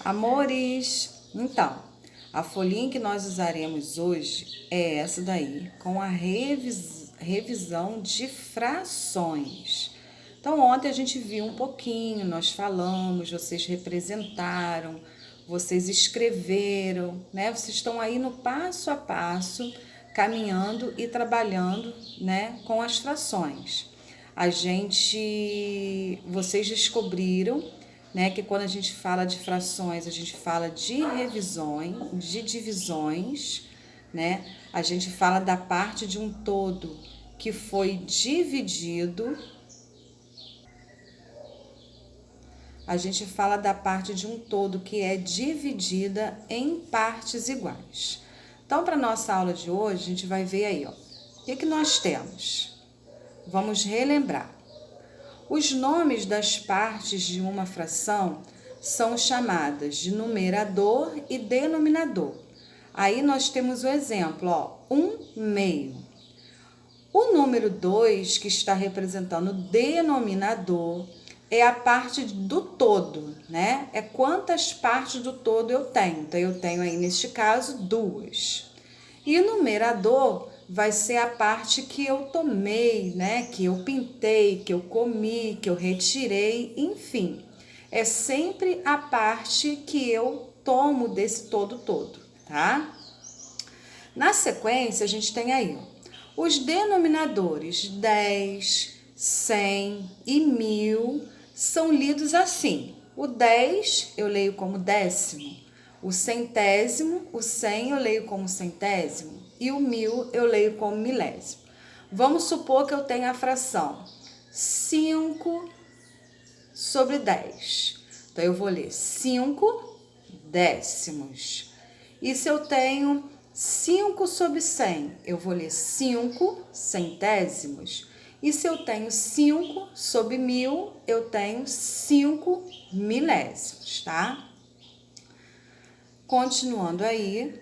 Amores, então, a folhinha que nós usaremos hoje é essa daí, com a revisão de frações. Então, ontem a gente viu um pouquinho, nós falamos, vocês representaram, vocês escreveram, né? Vocês estão aí no passo a passo, caminhando e trabalhando, né, com as frações. Vocês descobriram, né, que quando a gente fala de frações, a gente fala de revisões, de divisões, né? A gente fala da parte de um todo que foi dividido. A gente fala da parte de um todo que é dividida em partes iguais. Então, para nossa aula de hoje, a gente vai ver aí, ó, o que nós temos. Vamos relembrar. Os nomes das partes de uma fração são chamadas de numerador e denominador. Aí nós temos o exemplo, ó, 1/2. O número 2, que está representando o denominador, é a parte do todo, né? É quantas partes do todo eu tenho. Então, eu tenho aí, neste caso, 2. E o numerador vai ser a parte que eu tomei, né? Que eu pintei, que eu comi, que eu retirei, enfim. É sempre a parte que eu tomo desse todo, tá? Na sequência, a gente tem aí, ó, os denominadores 10, 100 e 1000 são lidos assim. O 10 eu leio como décimo, o centésimo, o 100 eu leio como centésimo e o 1000 eu leio como milésimo. Vamos supor que eu tenha a fração 5/10. Então, eu vou ler 5 décimos. E se eu tenho 5/100, eu vou ler 5 centésimos. E se eu tenho 5/1000, eu tenho 5 milésimos, tá? Continuando aí,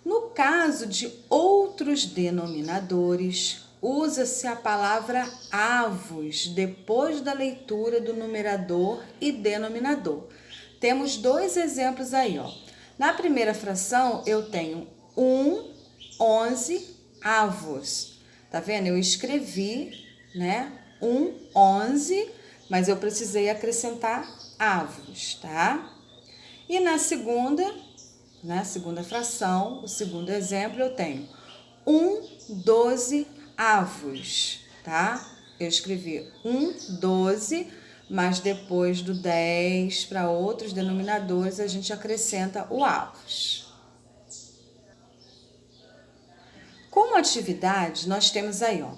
no caso de outros denominadores, usa-se a palavra avos depois da leitura do numerador e denominador. Temos 2 exemplos aí, ó. Na primeira fração, eu tenho 11 avos. Tá vendo? Eu escrevi, né, 11, mas eu precisei acrescentar avos, tá? E na segunda fração, o segundo exemplo, eu tenho 12 avos, tá? Eu escrevi 12, mas depois do 10 para outros denominadores, a gente acrescenta o avos. Como atividade, nós temos aí, ó,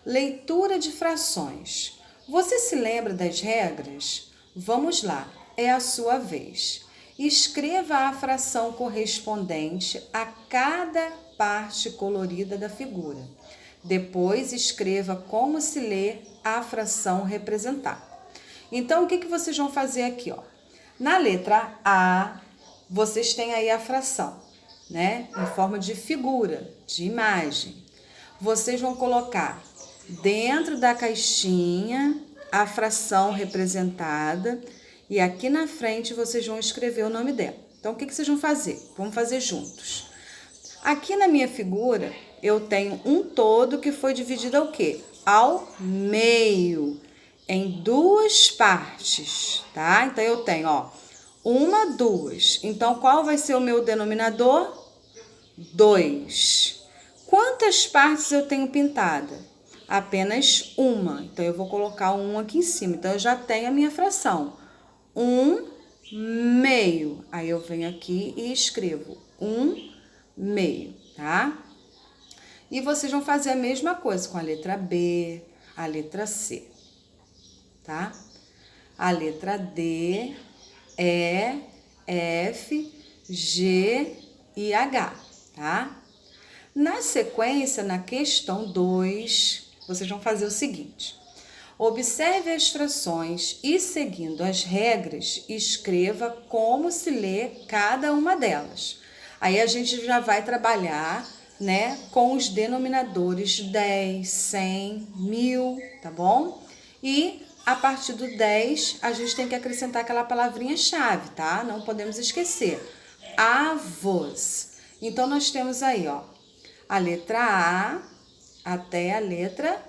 leitura de frações. Você se lembra das regras? Vamos lá, é a sua vez. Escreva a fração correspondente a cada parte colorida da figura. Depois, escreva como se lê a fração representada. Então, o que vocês vão fazer aqui, ó? Na letra A, vocês têm aí a fração, né? Em forma de figura, de imagem. Vocês vão colocar dentro da caixinha a fração representada e aqui na frente vocês vão escrever o nome dela. Então, o que vocês vão fazer? Vamos fazer juntos. Aqui na minha figura, eu tenho um todo que foi dividido ao quê? Ao meio, em 2 partes, tá? Então, eu tenho, ó, 1, 2. Então, qual vai ser o meu denominador? 2. Quantas partes eu tenho pintada? Apenas uma. Então, eu vou colocar um aqui em cima. Então, eu já tenho a minha fração. 1/2. Aí, eu venho aqui e escrevo 1/2, tá? E vocês vão fazer a mesma coisa com a letra B, a letra C, tá? A letra D, E, F, G e H, tá? Na sequência, na questão 2, vocês vão fazer o seguinte. Observe as frações e, seguindo as regras, escreva como se lê cada uma delas. Aí a gente já vai trabalhar, né, com os denominadores 10, 100, 1000, tá bom? E a partir do 10, a gente tem que acrescentar aquela palavrinha-chave, tá? Não podemos esquecer. Avós. Então, nós temos aí, ó, a letra A até a letra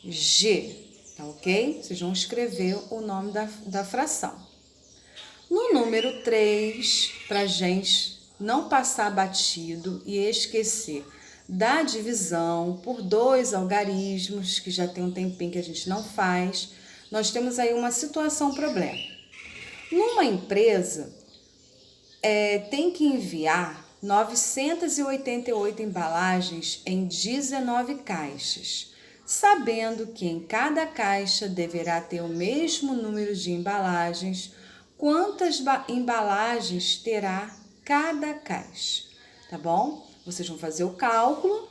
G, tá ok? Vocês vão escrever o nome da fração. No número 3, pra gente não passar batido e esquecer da divisão por 2 algarismos, que já tem um tempinho que a gente não faz, nós temos aí uma situação, problema. Numa empresa, tem que enviar 988 embalagens em 19 caixas, sabendo que em cada caixa deverá ter o mesmo número de embalagens. Quantas embalagens terá cada caixa? Tá bom? Vocês vão fazer o cálculo,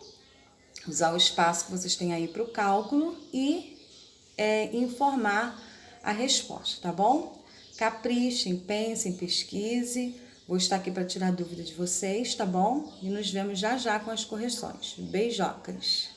usar o espaço que vocês têm aí para o cálculo e informar a resposta, tá bom? Caprichem, pensem, pesquise. Vou estar aqui para tirar dúvida de vocês, tá bom? E nos vemos já já com as correções. Beijocas!